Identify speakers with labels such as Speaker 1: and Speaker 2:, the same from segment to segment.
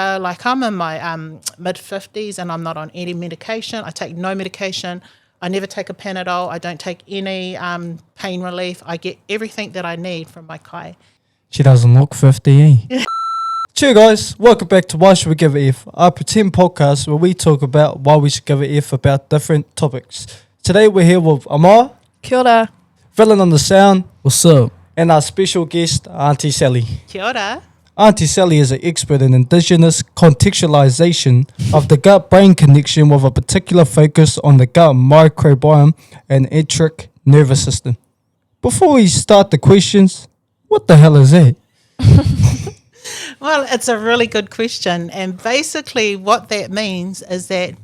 Speaker 1: Like I'm in my mid-50s and I'm not on any medication. I take no medication. I never take a Panadol. I don't take any pain relief. I get everything that I need from my kai.
Speaker 2: She doesn't look 50, eh? Cheers, guys. Welcome back to Why Should We Give a F, our pretend podcast where we talk about why we should give a F about different topics. Today we're here with Amar.
Speaker 3: Kia ora.
Speaker 2: Villain on the sound.
Speaker 4: What's up?
Speaker 2: And our special guest, Auntie Sally.
Speaker 1: Kia ora.
Speaker 2: Auntie Sally is an expert in indigenous contextualization of the gut-brain connection with a particular focus on the gut microbiome and enteric nervous system. Before we start the questions, what the hell is that?
Speaker 1: Well, it's a really good question. And basically what that means is that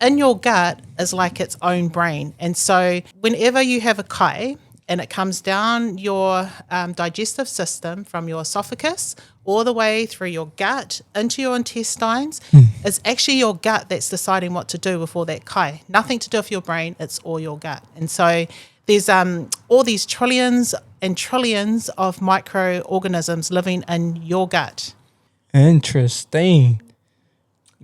Speaker 1: in your gut is like its own brain. And so whenever you have a kai and it comes down your digestive system from your esophagus all the way through your gut into your intestines, it's actually your gut that's deciding what to do with all that kai. Nothing to do with your brain, it's all your gut. And so there's all these trillions and trillions of microorganisms living in your gut.
Speaker 2: Interesting.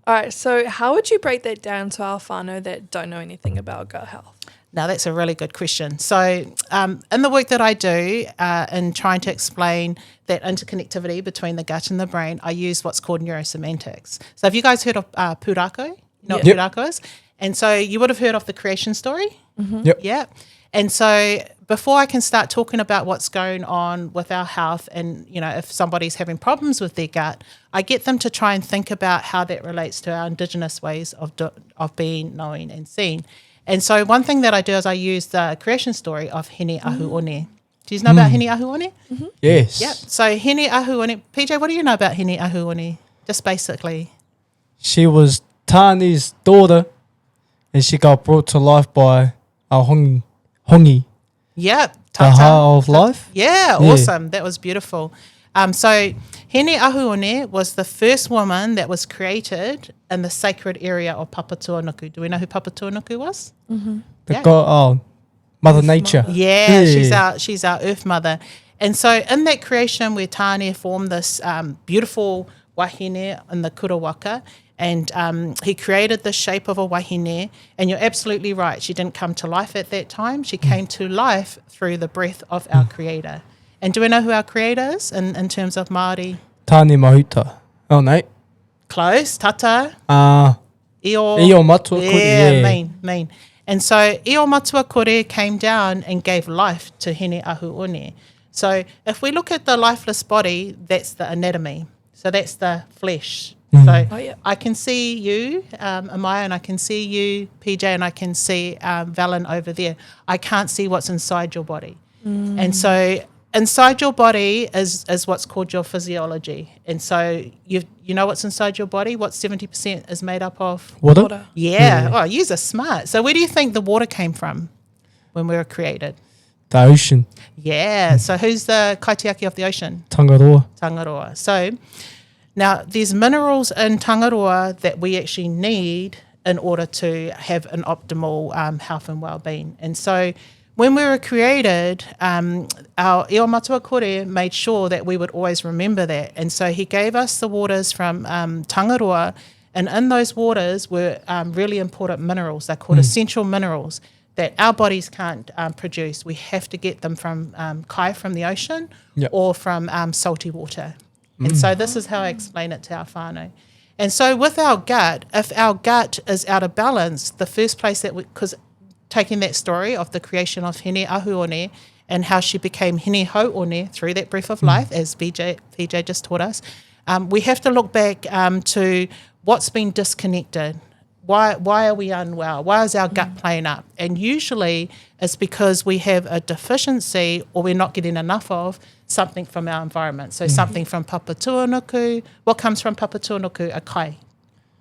Speaker 3: All right, so how would you break that down to our whānau that don't know anything about gut health?
Speaker 1: Now, that's a really good question. So in the work that I do in trying to explain that interconnectivity between the gut and the brain, I use what's called neurosemantics. So have you guys heard of pūrākau? You know what pūrākau is? And so you would have heard of the creation story?
Speaker 3: Mm-hmm.
Speaker 2: Yep.
Speaker 1: Yeah. And so before I can start talking about what's going on with our health and, you know, if somebody's having problems with their gut, I get them to try and think about how that relates to our indigenous ways of being, knowing and seeing. And so one thing that I do is I use the creation story of Hene Ahuone. Do you know about Hene Ahuone?
Speaker 3: Mm-hmm.
Speaker 2: Yes.
Speaker 1: Yep. So Hene Ahuone, PJ, what do you know about Hene Ahuone? Just basically.
Speaker 2: She was Tāne's daughter and she got brought to life by a hongi.
Speaker 1: Yep.
Speaker 2: The
Speaker 1: Tata.
Speaker 2: heart of life?
Speaker 1: Yeah, awesome. That was beautiful. So Hene Ahuone was the first woman that was created in the sacred area of Papatūānuku. Do we know who Papatūānuku was?
Speaker 3: Mm-hmm.
Speaker 2: The god, Mother Nature.
Speaker 1: Yeah, she's our earth mother. And so in that creation where Tāne formed this beautiful wahine in the Kurawaka, and he created the shape of a wahine, and you're absolutely right, she didn't come to life at that time. She came to life through the breath of our creator. And do we know who our creator is in terms of Māori?
Speaker 2: Tāne Mahuta. Oh, no.
Speaker 1: Close, tata.
Speaker 2: Io Matua Kore.
Speaker 1: Yeah, mean. And so Io Matua Kore came down and gave life to Hene Ahuone. So if we look at the lifeless body, that's the anatomy. So that's the flesh. So I can see you, Amaya, and I can see you, PJ, and I can see Valen over there. I can't see what's inside your body. And so inside your body is what's called your physiology. And so you know what's inside your body? What 70% is made up of?
Speaker 2: Water?
Speaker 1: Yeah. Oh, yous are smart. So where do you think the water came from when we were created?
Speaker 2: The ocean.
Speaker 1: Yeah. So who's the kaitiaki of the ocean?
Speaker 2: Tangaroa.
Speaker 1: Tangaroa. So now there's minerals in Tangaroa that we actually need in order to have an optimal health and well-being. And so when we were created, our Io Matua Kore made sure that we would always remember that. And so he gave us the waters from Tangaroa, and in those waters were really important minerals. They're called essential minerals that our bodies can't produce. We have to get them from kai from the ocean or from salty water. And so this is how I explain it to our whānau. And so with our gut, if our gut is out of balance, the first place that because taking that story of the creation of Hene Ahuone and how she became Hene Hauone through that breath of life, as PJ just taught us, we have to look back to what's been disconnected. Why are we unwell? Why is our gut playing up? And usually it's because we have a deficiency or we're not getting enough of something from our environment. So something from Papatūānuku. What comes from Papatūānuku? A kai.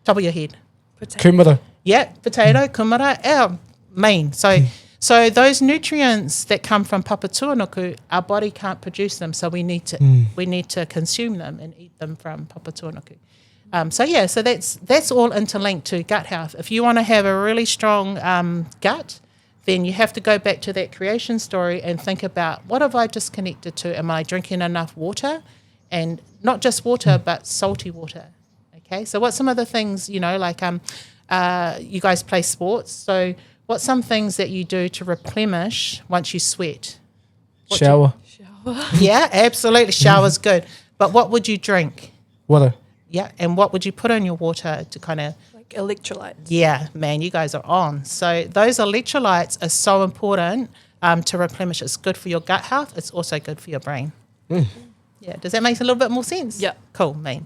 Speaker 1: Top of your head.
Speaker 2: Kumara.
Speaker 1: Yeah, potato, kumara, main. So those nutrients that come from Papatūānuku, our body can't produce them, so we need to consume them and eat them from Papatūānuku. So that's all interlinked to gut health. If you want to have a really strong gut, then you have to go back to that creation story and think about, what have I disconnected to? Am I drinking enough water? And not just water, but salty water. Okay, so what's some of the things, you know, like you guys play sports, so what's some things that you do to replenish once you sweat?
Speaker 2: Shower.
Speaker 1: Yeah, absolutely. Shower's good. But what would you drink?
Speaker 2: Water.
Speaker 1: Yeah, and what would you put in your water to kind of...
Speaker 3: Like electrolytes.
Speaker 1: Yeah, man, you guys are on. So those electrolytes are so important to replenish. It's good for your gut health. It's also good for your brain. Yeah, does that make a little bit more sense?
Speaker 3: Yeah.
Speaker 1: Cool, man.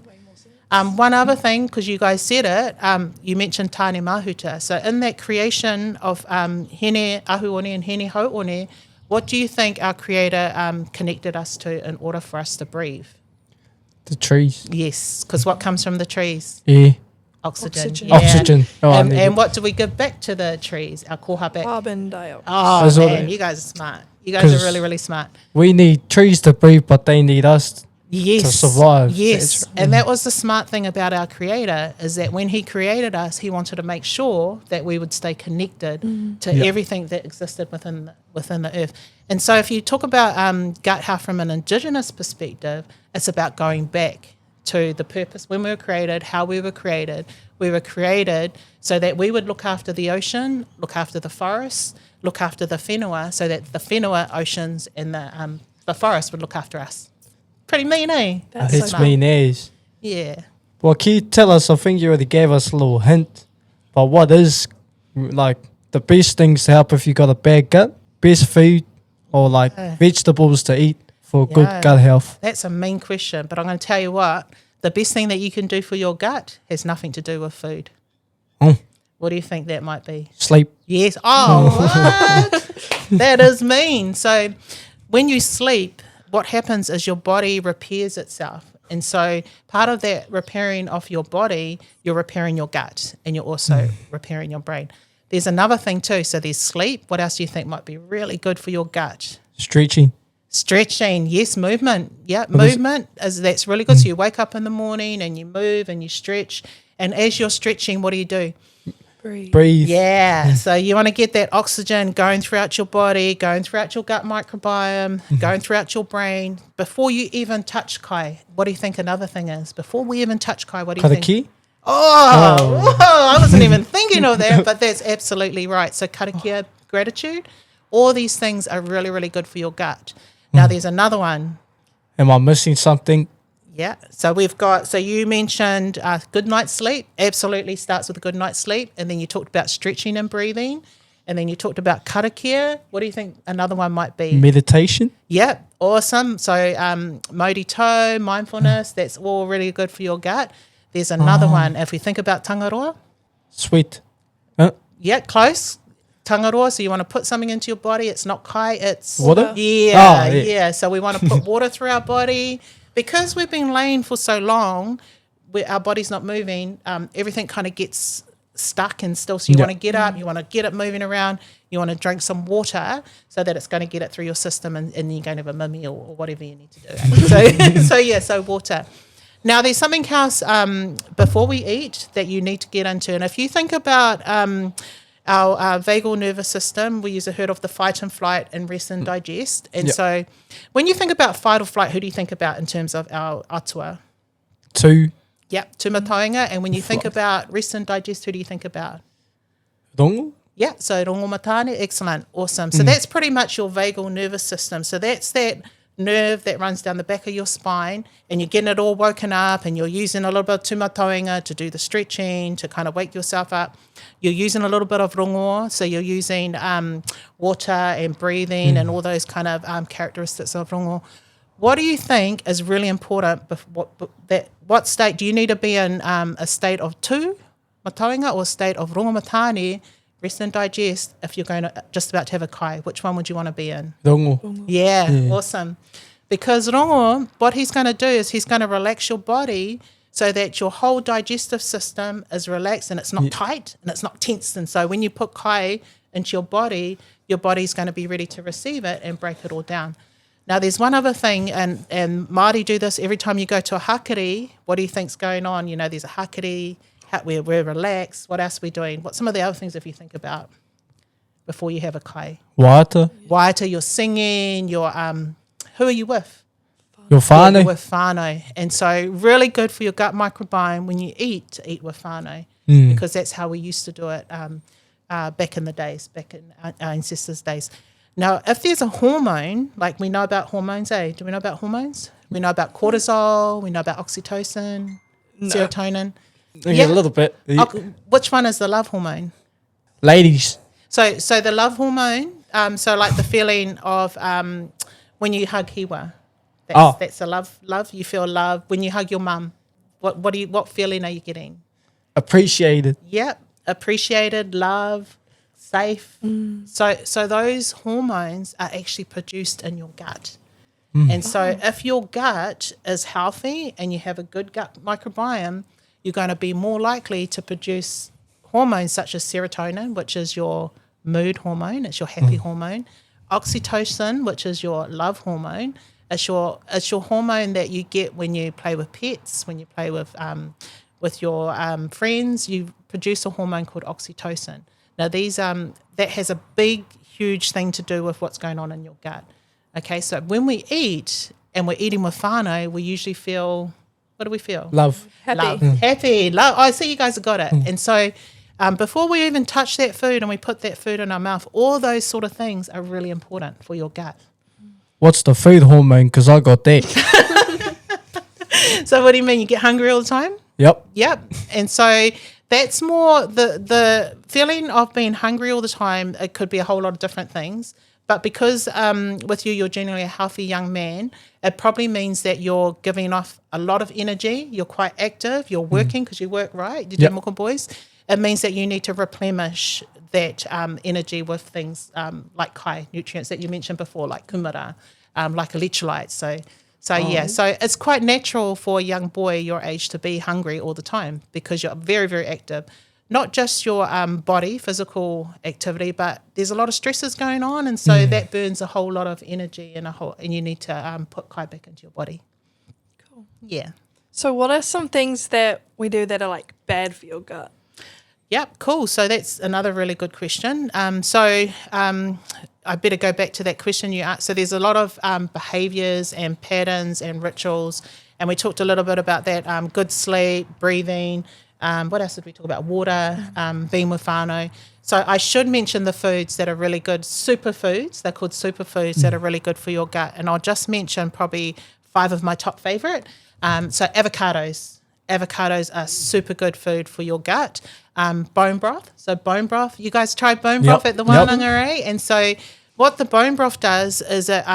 Speaker 1: One other thing, because you guys said it, you mentioned tāne mahuta. So in that creation of hene ahuone and hene hauone, what do you think our Creator connected us to in order for us to breathe?
Speaker 2: The trees.
Speaker 1: Yes, because what comes from the trees?
Speaker 2: Air.
Speaker 3: Oxygen.
Speaker 1: Yeah.
Speaker 2: Oxygen. Oh,
Speaker 1: And what do we give back to the trees? Our koha back.
Speaker 3: Carbon dioxide.
Speaker 1: Oh,
Speaker 2: That's what
Speaker 1: man,
Speaker 2: it-
Speaker 1: you guys are smart. You guys are
Speaker 2: 'Cause-
Speaker 1: really, really smart.
Speaker 2: We need trees to breathe, but they need us.
Speaker 1: Yes.
Speaker 2: To survive.
Speaker 1: Yes.
Speaker 2: That's-
Speaker 1: And that was the smart thing about our Creator, is that when He created us, He wanted to make sure that we would stay connected to
Speaker 2: Yeah.
Speaker 1: everything that existed within the earth. And so if you talk about gut health from an Indigenous perspective, it's about going back to the purpose when we were created, how we were created. We were created so that we would look after the ocean, look after the forests, look after the whenua, so that the whenua, oceans, and the forest would look after us. Pretty mean, eh?
Speaker 3: That's
Speaker 2: It's
Speaker 3: so
Speaker 1: smart.
Speaker 2: mean as.
Speaker 1: Yeah.
Speaker 2: Well, can you tell us? I think you already gave us a little hint. But what is like the best things to help if you got a bad gut? Best food or like
Speaker 1: Yeah.
Speaker 2: vegetables to eat for good
Speaker 1: Yeah.
Speaker 2: gut health?
Speaker 1: That's a mean question, but I'm going to tell you what, the best thing that you can do for your gut has nothing to do with food.
Speaker 2: Oh,
Speaker 1: What do you think that might be?
Speaker 2: sleep.
Speaker 1: Yes. Oh, what? That is mean. So when you sleep, what happens is your body repairs itself. And so part of that repairing of your body, you're repairing your gut and you're also repairing your brain. There's another thing too. So there's sleep. What else do you think might be really good for your gut?
Speaker 2: Stretching.
Speaker 1: Stretching, yes, movement. Yeah,
Speaker 2: What is-
Speaker 1: movement that's really good. So you wake up in the morning and you move and you stretch. And as you're stretching, what do?
Speaker 3: Breathe.
Speaker 2: Breathe.
Speaker 1: Yeah. So you want to get that oxygen going throughout your body, going throughout your gut microbiome, going throughout your brain. Before you even touch kai, what do you think another thing is? Before we even touch kai, what do you think?
Speaker 2: Karaki.
Speaker 1: Oh, whoa, I wasn't even thinking of that, but that's absolutely right. So karakia, gratitude, all these things are really, really good for your gut. Now there's another one.
Speaker 2: Am I missing something?
Speaker 1: Yeah. So you mentioned good night's sleep. Absolutely starts with a good night's sleep. And then you talked about stretching and breathing. And then you talked about karakia. What do you think another one might be?
Speaker 2: Meditation.
Speaker 1: Yeah, awesome. So mauri tau, mindfulness, that's all really good for your gut. There's another one. If we think about tangaroa,
Speaker 2: Sweet.
Speaker 1: yeah, close. Tangaroa, so you want to put something into your body. It's not kai, it's...
Speaker 2: Water?
Speaker 1: Yeah,
Speaker 2: Oh, yeah.
Speaker 1: yeah. So we want to put water through our body. Because we've been laying for so long, our body's not moving, everything kind of gets stuck and still. So you
Speaker 2: Yeah.
Speaker 1: want to get up, you want to get it moving around, you want to drink some water so that it's going to get it through your system and you're going to have a mummy or whatever you need to do. So water. Now, there's something else before we eat that you need to get into. And if you think about our vagal nervous system, we heard of the fight and flight and rest and digest. And
Speaker 2: Yep.
Speaker 1: so when you think about fight or flight, who do you think about in terms of our atua?
Speaker 2: 2.
Speaker 1: Yep, tūmataonga. And when you think about rest and digest, who do you think about?
Speaker 2: Rongo.
Speaker 1: Yeah, so rongomatane, excellent, awesome. So that's pretty much your vagal nervous system. So that's that nerve that runs down the back of your spine, and you're getting it all woken up, and you're using a little bit of tūmataonga to do the stretching, to kind of wake yourself up. You're using a little bit of rongo, so you're using water and breathing and all those kind of characteristics of rongo. What do you think is really important? What state do you need to be in? A state of tūmataonga or a state of rongomatane, rest and digest, if you're going to just about to have a kai? Which one would you want to be in?
Speaker 2: Rongo.
Speaker 1: Yeah, awesome. Because rongo, what he's going to do is he's going to relax your body so that your whole digestive system is relaxed and it's not tight and it's not tense. And so when you put kai into your body's going to be ready to receive it and break it all down. Now, there's one other thing, and Māori do this every time you go to a hakari. What do you think's going on? You know, there's a hakari, we're relaxed. What else are we doing? What's some of the other things if you think about before you have a kai?
Speaker 2: Water.
Speaker 1: Waita, you're singing, you're, who are you with?
Speaker 2: Your whānau.
Speaker 1: with whānau. And so really good for your gut microbiome when you eat, to eat with whānau, because that's how we used to do it back in the days, back in our ancestors' days. Now, if there's a hormone, like we know about hormones, do we know about hormones? We know about cortisol, we know about oxytocin, serotonin.
Speaker 2: Yeah, a little bit.
Speaker 1: Which one is the love hormone?
Speaker 2: Ladies.
Speaker 1: So the love hormone, so like the feeling of when you hug Hiwa, that's the love. You feel love when you hug your mum. What feeling are you getting?
Speaker 2: Appreciated.
Speaker 1: Yep, appreciated, love, safe. So those hormones are actually produced in your gut. And so if your gut is healthy and you have a good gut microbiome, you're going to be more likely to produce hormones such as serotonin, which is your mood hormone, it's your happy hormone. Oxytocin, which is your love hormone, it's your hormone that you get when you play with pets, when you play with your friends. You produce a hormone called oxytocin. Now these that has a big, huge thing to do with what's going on in your gut. Okay, so when we eat and we're eating with whānau, we usually feel, what do we feel?
Speaker 2: Love.
Speaker 3: Happy.
Speaker 1: Love. Happy. Love. I see you guys have got it. And so before we even touch that food and we put that food in our mouth, all those sort of things are really important for your gut.
Speaker 2: What's the food hormone? Because I got that.
Speaker 1: So what do you mean? You get hungry all the time?
Speaker 2: Yep.
Speaker 1: Yep. And so that's more the feeling of being hungry all the time. It could be a whole lot of different things. But because with you're generally a healthy young man, it probably means that you're giving off a lot of energy. You're quite active. You're working because you work, right? You do Moko boys. It means that you need to replenish that energy with things like kai, nutrients that you mentioned before, like kumara, like electrolytes. So it's quite natural for a young boy your age to be hungry all the time because you're very, very active. Not just your body, physical activity, but there's a lot of stresses going on, and so that burns a whole lot of energy and you need to put kai back into your body.
Speaker 3: Cool.
Speaker 1: Yeah.
Speaker 3: So what are some things that we do that are like bad for your gut?
Speaker 1: Yep, cool. So that's another really good question. I better go back to that question you asked. So there's a lot of behaviours and patterns and rituals, and we talked a little bit about that, good sleep, breathing. What else did we talk about? Water, being with whānau. So I should mention the foods that are really good, superfoods. They're called superfoods that are really good for your gut. And I'll just mention probably 5 of my top favourite. So avocados. Avocados are super good food for your gut. Bone broth. So bone broth. You guys tried bone broth at the Wānanga, eh? And so what the bone broth does is it,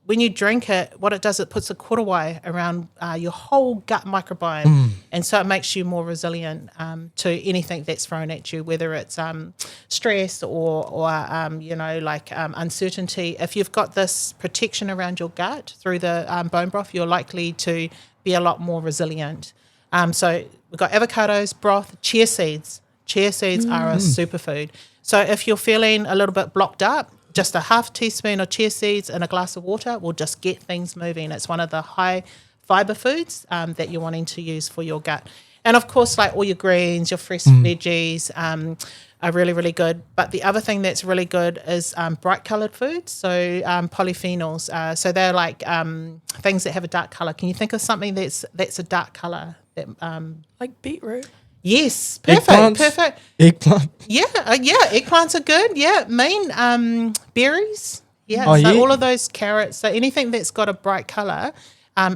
Speaker 1: when you drink it, what it does, it puts a korowai around your whole gut microbiome. And so it makes you more resilient to anything that's thrown at you, whether it's stress or uncertainty. If you've got this protection around your gut through the bone broth, you're likely to be a lot more resilient. So we've got avocados, broth, chia seeds. Chia seeds are a superfood. So if you're feeling a little bit blocked up, just a half teaspoon of chia seeds in a glass of water will just get things moving. It's one of the high fibre foods that you're wanting to use for your gut. And, of course, like all your greens, your fresh veggies are really, really good. But the other thing that's really good is bright coloured foods, so polyphenols. So they're like things that have a dark colour. Can you think of something that's a dark colour?
Speaker 3: Like beetroot.
Speaker 1: Yes, perfect.
Speaker 2: Eggplant.
Speaker 1: Yeah, eggplants are good. Yeah, berries. Yeah, all of those carrots. So anything that's got a bright colour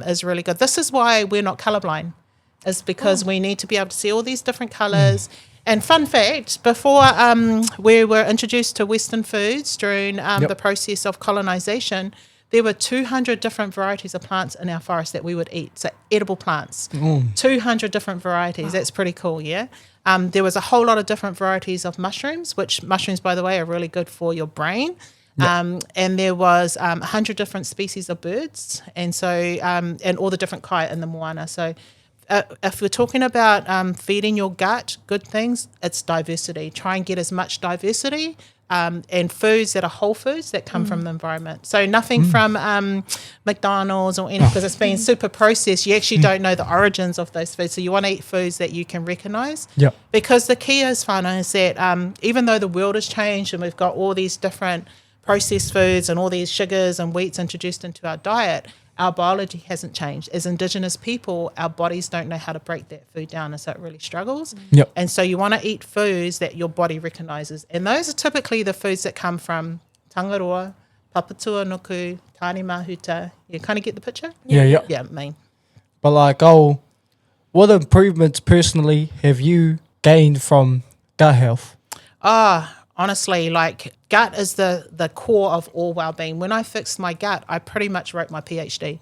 Speaker 1: is really good. This is why we're not colourblind, is because we need to be able to see all these different colours. And fun fact, before we were introduced to Western foods during the process of colonisation, there were 200 different varieties of plants in our forest that we would eat, so edible plants. 200 different varieties. That's pretty cool, yeah? There was a whole lot of different varieties of mushrooms, which mushrooms, by the way, are really good for your brain. And there was 100 different species of birds, and so and all the different kai in the moana. So if we're talking about feeding your gut good things, it's diversity. Try and get as much diversity and foods that are whole foods that come from the environment. So nothing from McDonald's or anything, because it's been super processed. You actually don't know the origins of those foods. So you want to eat foods that you can recognise. Because the key is, whānau, is that even though the world has changed and we've got all these different processed foods and all these sugars and wheats introduced into our diet, our biology hasn't changed. As Indigenous people, our bodies don't know how to break that food down, and so it really struggles.
Speaker 2: Yep.
Speaker 1: And so you want to eat foods that your body recognises. And those are typically the foods that come from tangaroa, papatua nuku, tāne mahuta. You kind of get the picture?
Speaker 2: Yeah.
Speaker 1: Yeah, mean.
Speaker 2: But like, what improvements personally have you gained from gut health?
Speaker 1: Honestly, like gut is the core of all well-being. When I fixed my gut, I pretty much wrote my PhD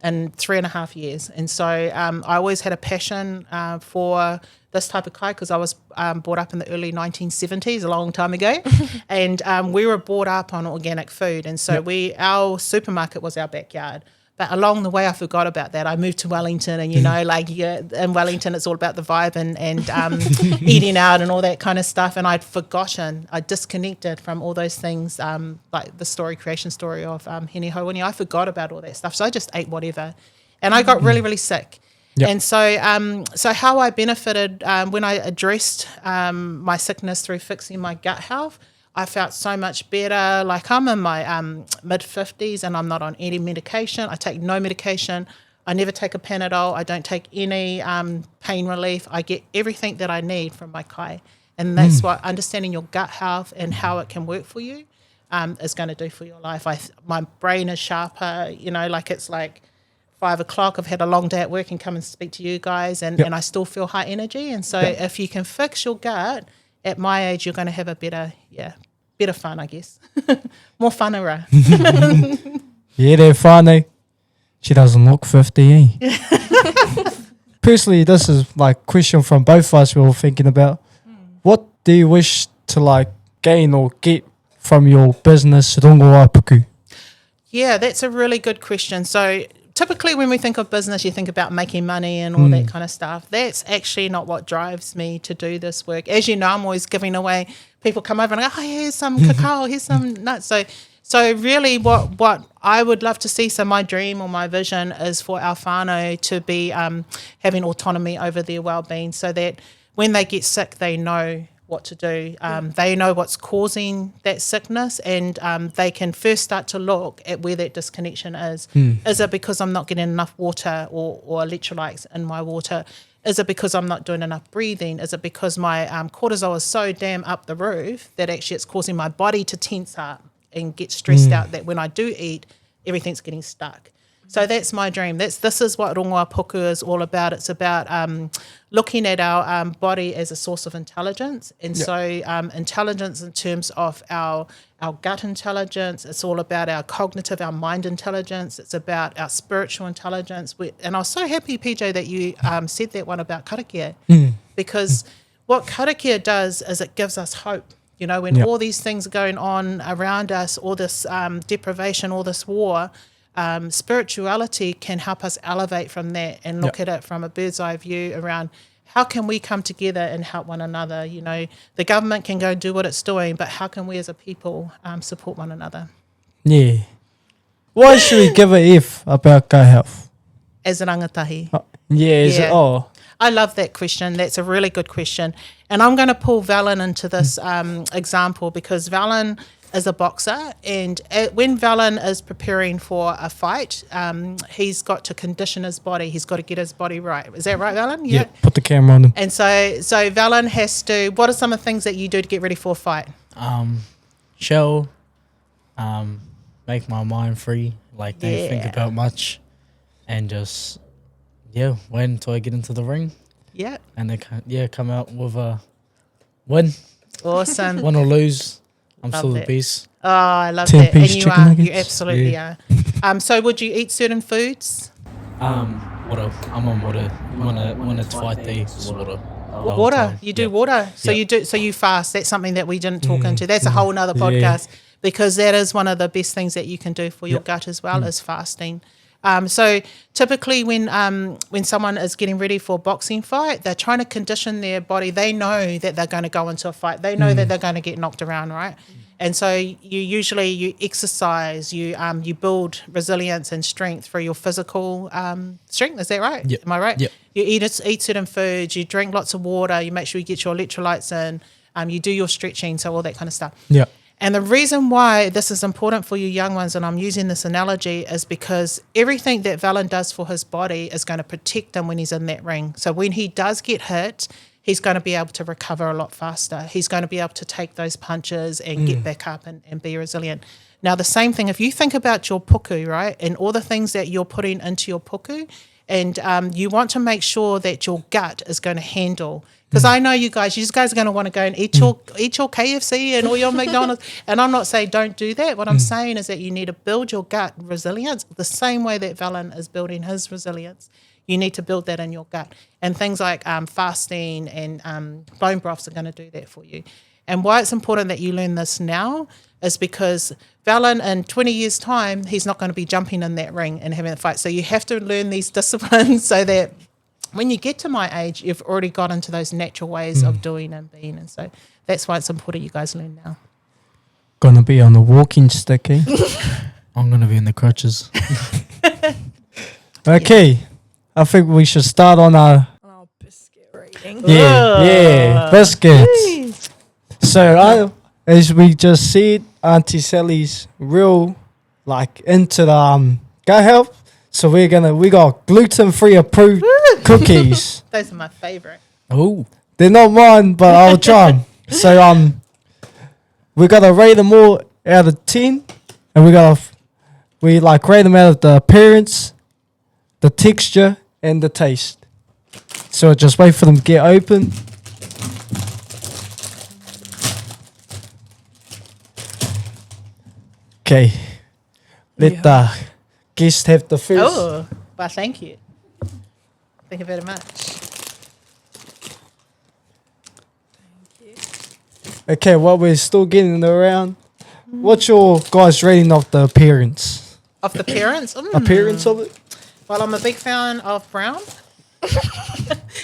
Speaker 1: in 3.5 years. And so I always had a passion for this type of kai because I was brought up in the early 1970s, a long time ago. And we were brought up on organic food. And so our supermarket was our backyard. But along the way, I forgot about that. I moved to Wellington, and in Wellington, it's all about the vibe and eating out and all that kind of stuff. And I'd forgotten, I disconnected from all those things, like the creation story of Hene Hauini. I forgot about all that stuff, so I just ate whatever, and I got really, really sick. Yep. And so how I benefited when I addressed my sickness through fixing my gut health, I felt so much better. Like I'm in my mid-50s and I'm not on any medication. I take no medication. I never take a Panadol. I don't take any pain relief. I get everything that I need from my kai. And that's what understanding your gut health and how it can work for you is going to do for your life. My brain is sharper, like it's like 5 o'clock. I've had a long day at work and come and speak to you guys and I still feel high energy. And so if you can fix your gut, at my age, you're going to have a better fun, I guess. More whanara.
Speaker 2: Yeah, they're funny. She doesn't look 50, eh? Personally, this is like a question from both of us we were thinking about. What do you wish to like gain or get from your business, rongoa puku?
Speaker 1: Yeah, that's a really good question. So typically when we think of business, you think about making money and all that kind of stuff. That's actually not what drives me to do this work. As you know, I'm always giving away. People come over and go, here's some cacao, here's some nuts. So really what I would love to see, so my dream or my vision is for our whānau to be having autonomy over their well-being so that when they get sick, they know what to do. They know what's causing that sickness and they can first start to look at where that disconnection is. Is it because I'm not getting enough water or electrolytes in my water? Is it because I'm not doing enough breathing? Is it because my cortisol is so damn up the roof that actually it's causing my body to tense up and get stressed out that when I do eat, everything's getting stuck? So that's my dream. This is what rongoa puku is all about. It's about looking at our body as a source of intelligence. And so intelligence in terms of our gut intelligence. It's all about our cognitive, our mind intelligence. It's about our spiritual intelligence. And I was so happy, PJ, that you said that one about karakia. Because what karakia does is it gives us hope. When all these things are going on around us, all this deprivation, all this war, spirituality can help us elevate from that and look at it from a bird's eye view around how can we come together and help one another. The government can go do what it's doing, but how can we as a people support one another?
Speaker 2: Yeah. Why should we give a F about gut health?
Speaker 1: As an rangatahi.
Speaker 2: I
Speaker 1: I love that question. That's a really good question. And I'm going to pull Valen into this example because Valen is a boxer, and when Valen is preparing for a fight, he's got to condition his body. He's got to get his body right. Is that right, Valen?
Speaker 2: Yeah. Put the camera on him.
Speaker 1: And so Valen has to. What are some of the things that you do to get ready for a fight?
Speaker 4: Chill, make my mind free, like don't think about much, and just wait until I get into the ring.
Speaker 1: Yeah.
Speaker 4: And then come out with a win.
Speaker 1: Awesome.
Speaker 4: Win or lose, I'm
Speaker 1: Love
Speaker 4: still
Speaker 1: that.
Speaker 4: the best.
Speaker 1: Oh, I love
Speaker 2: 10
Speaker 1: that. And
Speaker 2: piece
Speaker 1: you
Speaker 2: chicken
Speaker 1: are.
Speaker 2: nuggets?
Speaker 1: You absolutely are. So would you eat certain foods?
Speaker 4: Water. I'm on water. When it's fight day, it's water.
Speaker 1: Water. You do water. So you fast. That's something that we didn't talk into. That's a whole nother podcast because that is one of the best things that you can do for your gut as well is fasting. So typically when someone is getting ready for a boxing fight, they're trying to condition their body. They know that they're going to go into a fight. They know that they're going to get knocked around, right? And so you exercise, you build resilience and strength through your physical strength. Is that right?
Speaker 4: Yep.
Speaker 1: Am I right?
Speaker 4: Yep.
Speaker 1: You eat certain foods, you drink lots of water, you make sure you get your electrolytes in, you do your stretching, so all that kind of stuff.
Speaker 2: Yeah.
Speaker 1: And the reason why this is important for you young ones, and I'm using this analogy, is because everything that Valen does for his body is going to protect him when he's in that ring. So when he does get hit, he's going to be able to recover a lot faster. He's going to be able to take those punches and get back up and be resilient. Now, the same thing, if you think about your puku, right, and all the things that you're putting into your puku, and you want to make sure that your gut is going to handle. Because I know you guys are going to want to go and eat your KFC and all your McDonald's. And I'm not saying don't do that. What I'm saying is that you need to build your gut resilience the same way that Valen is building his resilience. You need to build that in your gut. And things like fasting and bone broths are going to do that for you. And why it's important that you learn this now is because Valen, in 20 years' time, he's not going to be jumping in that ring and having a fight. So you have to learn these disciplines so that when you get to my age, you've already got into those natural ways of doing and being. And so that's why it's important you guys learn now.
Speaker 2: Gonna be on the walking stick, eh?
Speaker 4: I'm gonna be in the crutches.
Speaker 2: Okay, I think we should start on our
Speaker 3: Biscuit rating.
Speaker 2: biscuits. So as we just said, Auntie Sally's real into the gut health. So we got gluten-free approved cookies.
Speaker 1: Those are my favourite.
Speaker 4: Oh,
Speaker 2: They're not mine, but I'll try 'em. So we gotta rate them all out of 10, and we rate them out of the appearance, the texture, and the taste. So just wait for them to get open. Okay, let the guest have the first.
Speaker 1: Oh, well, thank you. Thank you very much.
Speaker 2: Okay, while we're still getting around, what's your guys' rating of the appearance?
Speaker 1: Of the parents?
Speaker 2: Appearance of it?
Speaker 1: Well, I'm a big fan of brown.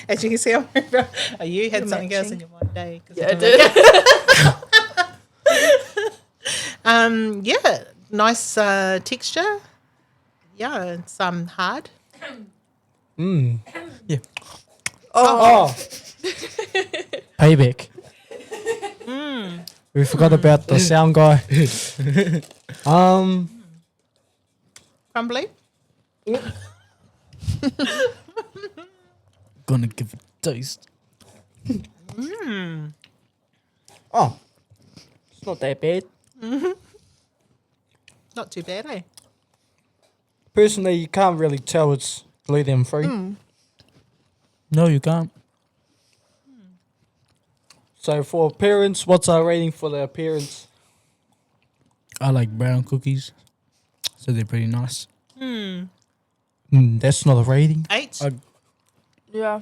Speaker 1: As you can see, I'm wearing brown. Oh, you had
Speaker 3: You're
Speaker 1: something else in
Speaker 3: matching.
Speaker 1: your one day.
Speaker 3: Yeah, I did.
Speaker 1: Yeah, nice texture. Yeah, it's hard.
Speaker 2: Yeah.
Speaker 3: Oh.
Speaker 2: Payback. We forgot about the sound guy.
Speaker 1: Crumbly.
Speaker 4: gonna give it a taste.
Speaker 2: Oh, it's not that bad.
Speaker 1: Not too bad, eh?
Speaker 2: Personally, you can't really tell it's gluten free.
Speaker 4: No, you can't.
Speaker 2: So for appearance, what's our rating for the appearance?
Speaker 4: I like brown cookies, so they're pretty nice.
Speaker 2: That's not a rating.
Speaker 1: 8.
Speaker 3: Yeah.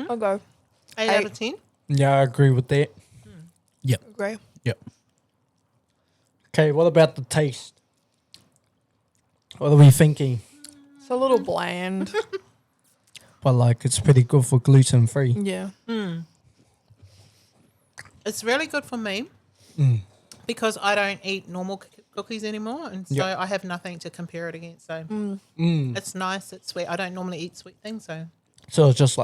Speaker 3: I'll go.
Speaker 1: 8 out of 10.
Speaker 2: Yeah, I agree with that.
Speaker 3: Agree.
Speaker 4: Yep.
Speaker 2: Okay, what about the taste? What are we thinking?
Speaker 3: It's a little bland.
Speaker 2: But it's pretty good for gluten free.
Speaker 3: Yeah.
Speaker 1: It's really good for me because I don't eat normal cookies anymore, and so
Speaker 2: Yep.
Speaker 1: I have nothing to compare it against. So it's nice, it's sweet. I don't normally eat sweet things, so
Speaker 2: So it's just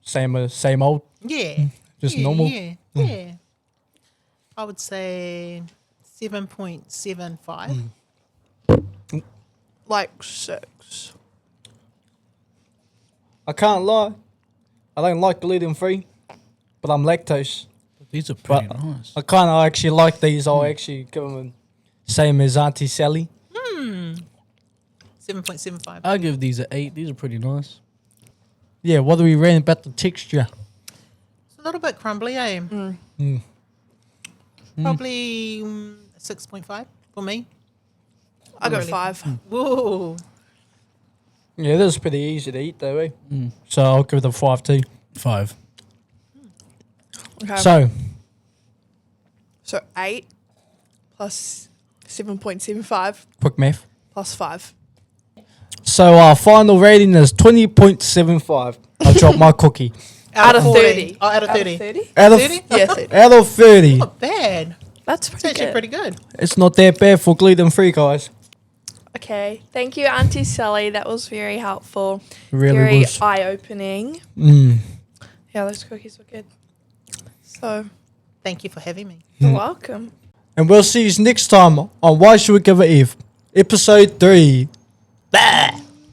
Speaker 2: same old,
Speaker 1: yeah,
Speaker 2: just
Speaker 1: yeah,
Speaker 2: normal.
Speaker 1: Yeah. I would say 7.75.
Speaker 3: Like 6.
Speaker 2: I can't lie, I don't like gluten free, but I'm lactose.
Speaker 4: These are pretty
Speaker 2: But
Speaker 4: nice.
Speaker 2: I kind of actually like these. I'll actually give them same as Auntie Sally.
Speaker 1: 7.75.
Speaker 4: I'll give these an 8. These are pretty nice.
Speaker 2: Yeah, what are we rating about the texture?
Speaker 1: It's a little bit crumbly, eh? Probably 6.5 for me.
Speaker 3: I go
Speaker 1: Really?
Speaker 3: 5.
Speaker 1: Whoa.
Speaker 2: Yeah, this is pretty easy to eat though, eh? So I'll give it a 5 too.
Speaker 4: 5.
Speaker 3: Okay.
Speaker 2: So,
Speaker 3: 8 plus 7.75
Speaker 2: quick math.
Speaker 3: plus 5.
Speaker 2: So our final rating is 20.75. I dropped my cookie.
Speaker 3: Out of 30.
Speaker 1: Oh, out of 30.
Speaker 3: 30?
Speaker 2: Out of
Speaker 1: 30?
Speaker 3: Yeah, 30.
Speaker 2: out of 30.
Speaker 1: Not bad.
Speaker 3: That's
Speaker 1: It's
Speaker 3: pretty
Speaker 1: actually
Speaker 3: good.
Speaker 1: pretty good.
Speaker 2: It's not that bad for gluten free, guys.
Speaker 3: Okay. Thank you, Auntie Sally. That was very helpful.
Speaker 2: Really
Speaker 3: very
Speaker 2: was.
Speaker 3: eye-opening.
Speaker 2: Mm.
Speaker 3: Yeah, those cookies were good. So,
Speaker 1: Thank you for having me.
Speaker 3: you're welcome.
Speaker 2: And we'll see you next time on Why Should We Give a F? Episode 3.